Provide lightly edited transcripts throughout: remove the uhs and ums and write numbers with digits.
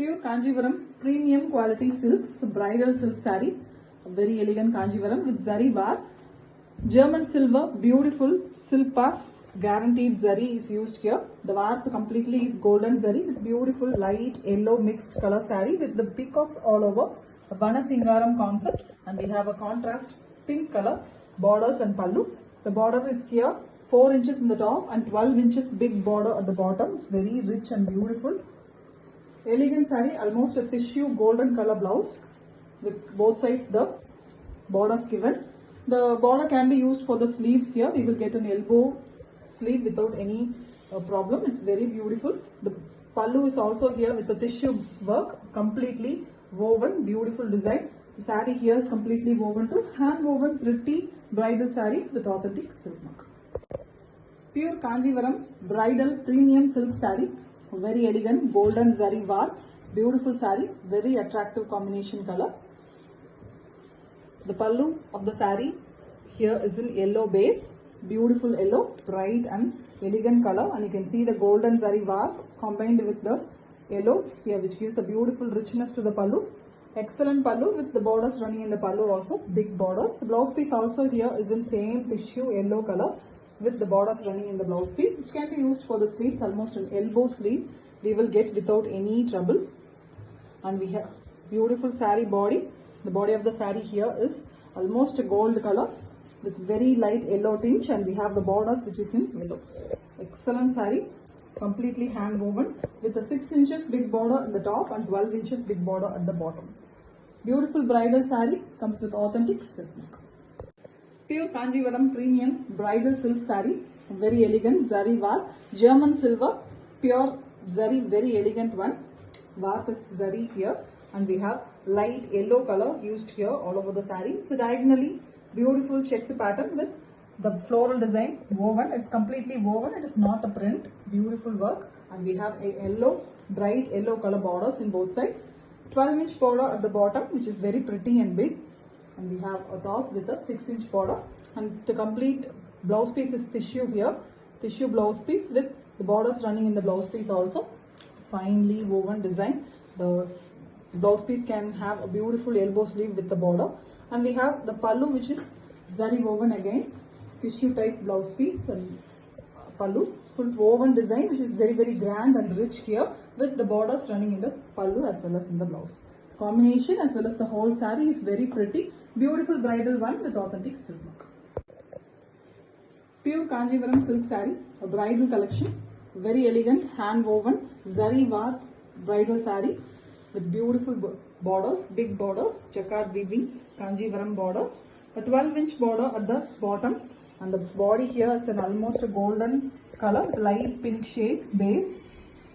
Pure Kanjivaram premium quality silks, bridal silk saree, a very elegant Kanjivaram with zari bar, German silver, beautiful silk pass, guaranteed zari is used here. The warp completely is golden zari with beautiful light yellow mixed color saree with the peacocks all over, a Vana Singaram concept, and we have a contrast pink color borders and pallu. The border is here 4 inches in the top and 12 inches big border at the bottom. It's very rich and beautiful. Elegant saree, almost a tissue golden color blouse with both sides the borders given. The border can be used for the sleeves here. We will get an elbow sleeve without any problem. It's very beautiful. The pallu is also here with the tissue work, completely woven, beautiful design. The saree here is completely woven to hand woven pretty bridal saree with authentic silk mark. Pure Kanjivaram bridal premium silk saree, very elegant golden zari war, beautiful saree, very attractive combination color. The pallu of the saree here is in yellow base, beautiful yellow, bright and elegant color, and you can see the golden zari war combined with the yellow here, which gives a beautiful richness to the pallu. Excellent pallu with the borders running in the pallu also, big borders. The blouse piece also here is in same tissue yellow color with the borders running in the blouse piece, which can be used for the sleeves, almost an elbow sleeve we will get without any trouble. And we have beautiful saree body. The body of the saree here is almost a gold color with very light yellow tinge, and we have the borders which is in yellow. Excellent saree, completely hand woven with a 6 inches big border at the top and 12 inches big border at the bottom. Beautiful bridal saree, comes with authentic silk mark. Pure Kanjivaram premium bridal silk saree, very elegant zari war, German silver, pure zari, very elegant one. Warp is zari here, and we have light yellow color used here all over the saree. It's a diagonally beautiful checked pattern with the floral design woven. It's completely woven, it is not a print, beautiful work, and we have a yellow, bright yellow color borders in both sides. 12-inch border at the bottom, which is very pretty and big, and we have a top with a 6-inch border, and the complete blouse piece is tissue here, tissue blouse piece with the borders running in the blouse piece also. Finely woven design. The blouse piece can have a beautiful elbow sleeve with the border, and we have the pallu, which is zari woven again, tissue type blouse piece and pallu, full woven design, which is very grand and rich here with the borders running in the pallu as well as in the blouse. Combination as well as the whole saree is very pretty, beautiful bridal one with authentic silk mark. Pure Kanjivaram silk saree, a bridal collection, very elegant hand woven zari war bridal saree with beautiful borders, big borders, checkered weaving Kanjivaram borders, a 12-inch border at the bottom, and the body here is an almost a golden color with light pink shade base,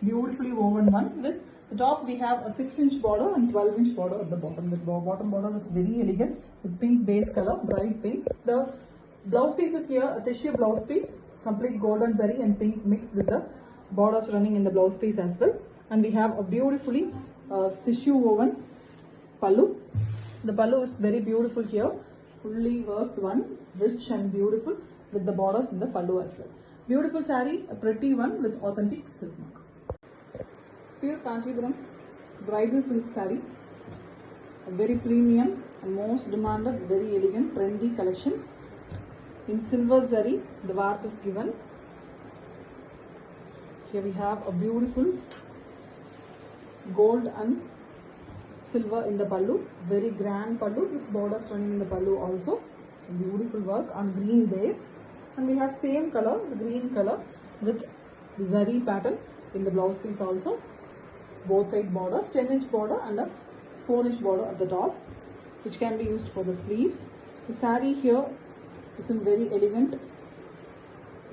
beautifully woven one. With the top we have a 6-inch border and 12-inch border at the bottom. The bottom border is very elegant with pink base color, bright pink. The blouse piece is here a tissue blouse piece, complete golden zari and pink mixed with the borders running in the blouse piece as well. And we have a beautifully tissue woven pallu. The pallu is very beautiful here, fully worked one, rich and beautiful with the borders in the pallu as well. Beautiful saree, a pretty one with authentic silk mark. Pure Kanjivaram bridal silk saree, a very premium and most demanded, very elegant, trendy collection. In silver zari, the warp is given. Here we have a beautiful gold and silver in the pallu, very grand pallu with borders running in the pallu also. Beautiful work on green base, and we have same color, the green color with the zari pattern in the blouse piece also. Both side borders, 10-inch border and a 4-inch border at the top, which can be used for the sleeves. The saree here is in very elegant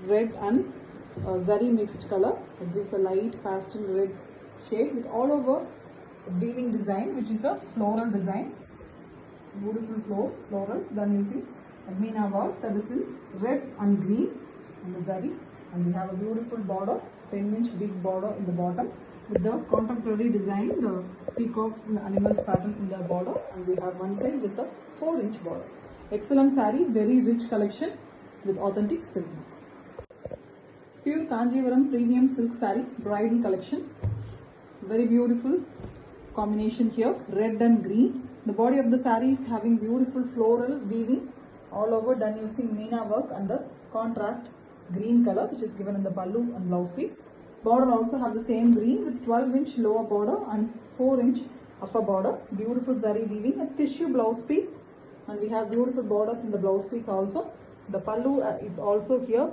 red and zari mixed color. It gives a light pastel red shade with all over weaving design, which is a floral design. Beautiful florals done using Admina work that is in red and green in the zari, and we have a beautiful border, 10-inch big border in the bottom with the contemporary design, the peacocks and the animals pattern in the border, and we have one side with the 4-inch border. Excellent saree, very rich collection with authentic silk mark. Pure Kanjivaram premium silk saree, bridal collection, very beautiful combination here, red and green. The body of the saree is having beautiful floral weaving all over, done using Meena work and the contrast green color which is given in the pallu and blouse piece. Border also have the same green with 12-inch lower border and 4-inch upper border. Beautiful zari weaving, a tissue blouse piece, and we have beautiful borders in the blouse piece also. The pallu is also here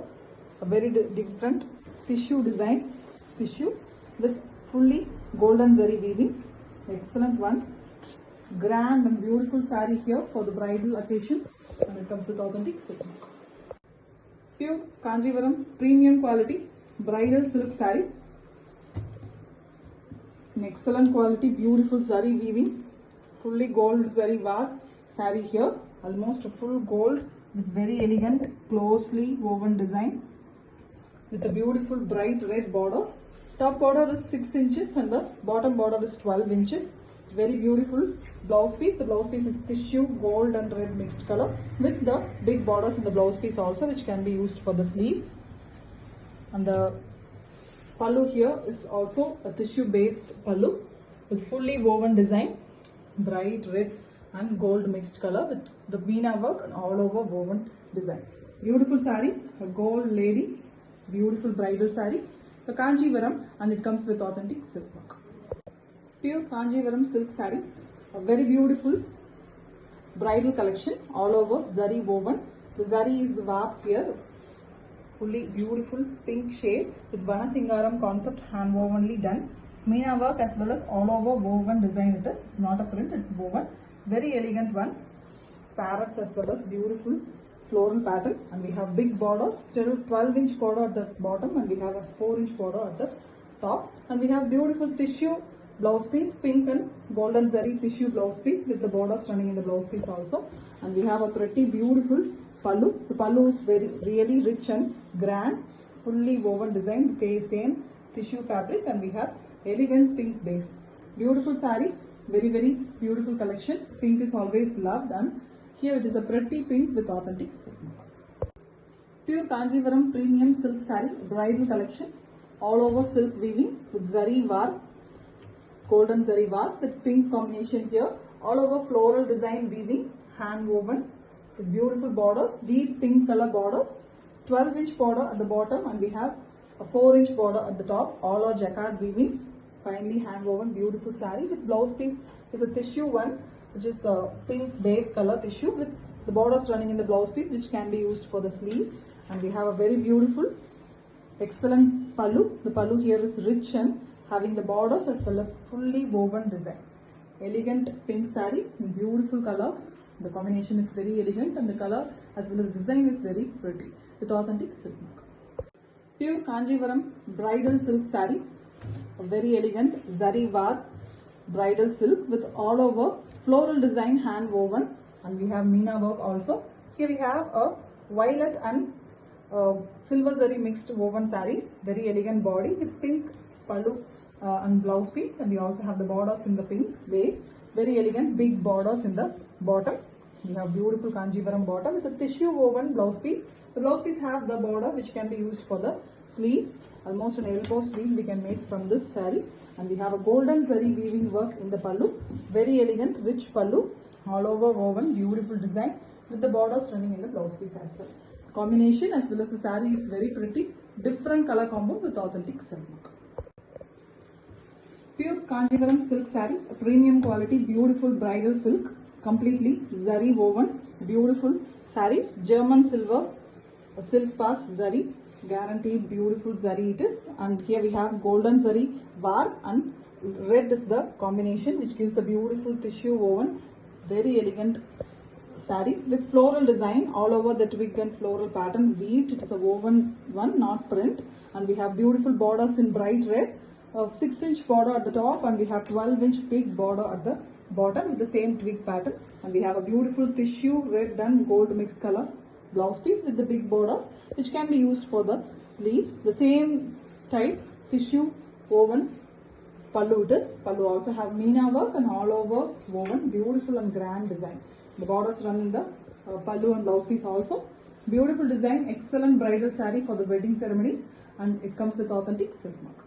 a very different tissue design, tissue with fully golden zari weaving. Excellent one. Grand and beautiful saree here for the bridal occasions, and it comes with authentic silk. Pure Kanjivaram premium quality bridal silk saree. An excellent quality, beautiful zari weaving, fully gold zari war saree here, almost a full gold with very elegant closely woven design with the beautiful bright red borders. Top border is 6 inches and the bottom border is 12 inches. Very beautiful blouse piece. The blouse piece is tissue gold and red mixed color with the big borders in the blouse piece also, which can be used for the sleeves. And the pallu here is also a tissue based pallu with fully woven design, bright red and gold mixed color with the Meena work and all over woven design. Beautiful saree, a gold lady, beautiful bridal saree, the Kanjivaram, and it comes with authentic silk work. Pure Kanjivaram silk saree, a very beautiful bridal collection all over zari woven. The zari is the warp here, fully beautiful pink shade with Vanasingaram concept hand wovenly done. Meena work as well as all over woven design it is. It's not a print, it's woven. Very elegant one. Parrots as well as beautiful floral pattern, and we have big borders, still 12-inch border at the bottom, and we have a 4-inch border at the top, and we have beautiful tissue blouse piece, pink and golden zari tissue blouse piece with the borders running in the blouse piece also, and we have a pretty beautiful pallu. The pallu is really rich and grand, fully woven design with the same tissue fabric, and we have elegant pink base. Beautiful saree, very beautiful collection. Pink is always loved, and here it is a pretty pink with authentic silk. Pure Kanjivaram premium silk saree, bridal collection, all over silk weaving with zari war, golden zari war with pink combination here, all over floral design weaving, hand woven with beautiful borders, deep pink color borders, 12-inch border at the bottom, and we have a 4-inch border at the top, all are jacquard weaving, finely hand woven beautiful saree with blouse piece is a tissue one, which is a pink base color tissue with the borders running in the blouse piece, which can be used for the sleeves. And we have a very beautiful, excellent pallu. The pallu here is rich and having the borders as well as fully woven design. Elegant pink saree, beautiful color. The combination is very elegant, and the color as well as design is very pretty with authentic silk. Pure Kanjivaram bridal silk saree, a very elegant zari war bridal silk with all over floral design hand woven, and we have Meena work also. Here we have a violet and silver zari mixed woven sarees, very elegant body with pink pallu and blouse piece, and we also have the borders in the pink base, very elegant big borders in the bottom. We have beautiful Kanjivaram border with a tissue woven blouse piece. The blouse piece have the border which can be used for the sleeves, almost an elbow sleeve we can make from this saree. And we have a golden zari weaving work in the pallu, very elegant rich pallu, all over woven beautiful design with the borders running in the blouse piece as well. Combination as well as the saree is very pretty, different color combo with authentic silk. Pure Kanjivaram silk saree, a premium quality beautiful bridal silk, completely zari woven, beautiful sarees, German silver, silk pass zari, guaranteed beautiful zari it is, and here we have golden zari war and red is the combination which gives a beautiful tissue woven, very elegant saree with floral design all over the twig and floral pattern weaved. It is a woven one, not print, and we have beautiful borders in bright red, a 6-inch border at the top, and we have 12-inch big border at the bottom with the same twig pattern, and we have a beautiful tissue red and gold mixed color blouse piece with the big borders which can be used for the sleeves. The same type tissue woven pallu it is. Pallu also have Meena work and all over woven, beautiful and grand design. The borders run in the pallu and blouse piece also. Beautiful design, excellent bridal saree for the wedding ceremonies, and it comes with authentic silk mark.